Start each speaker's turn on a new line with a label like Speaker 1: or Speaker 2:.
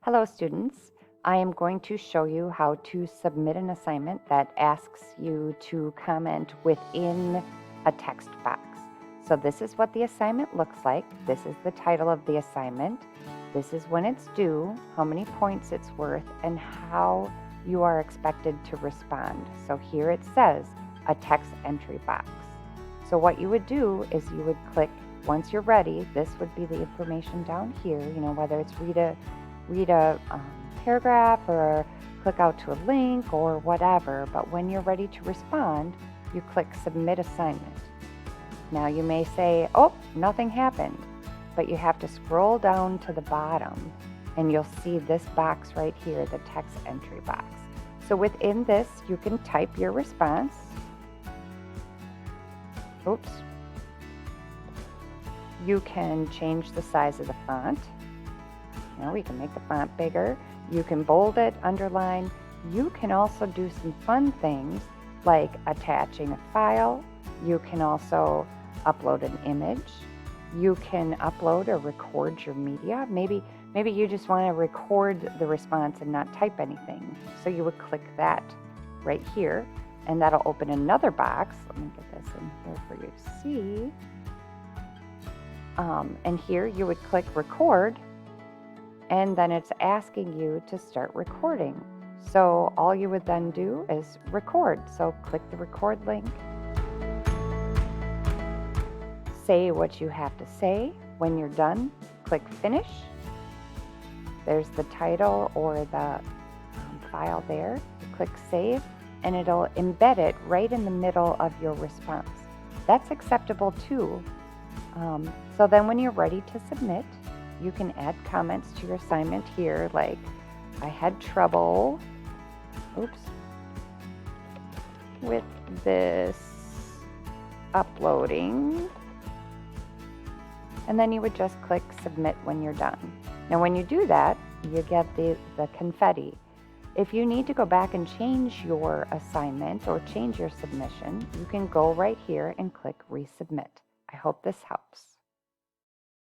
Speaker 1: Hello, students. I am going to show you how to submit an assignment that asks you to comment within a text box. So this is what the assignment looks like. This is the title of the assignment. This is when it's due, how many points it's worth, and how you are expected to respond. So here it says a text entry box. So what you would do is you would click, once you're ready, this would be the information down here, whether it's read a paragraph or click out to a link or whatever. But when you're ready to respond, you click Submit Assignment. Now you may say, oh, nothing happened, but you have to scroll down to the bottom and you'll see this box right here, the text entry box. So within this, you can type your response. Oops. You can change the size of the font. We can make the font bigger. You can bold it, underline. You can also do some fun things like attaching a file. You can also upload an image. You can upload or record your media. Maybe you just want to record the response and not type anything. So you would click that right here, and that'll open another box. Let me get this in here for you to see. And here you would click Record, and then it's asking you to start recording. So all you would then do is record. So click the record link. Say what you have to say. When you're done, click Finish. There's the title or the file there. You click Save, and it'll embed it right in the middle of your response. That's acceptable too. So then when you're ready to submit, you can add comments to your assignment here, like, I had trouble, with this uploading. And then you would just click Submit when you're done. Now when you do that, you get the confetti. If you need to go back and change your assignment or change your submission, you can go right here and click Resubmit. I hope this helps.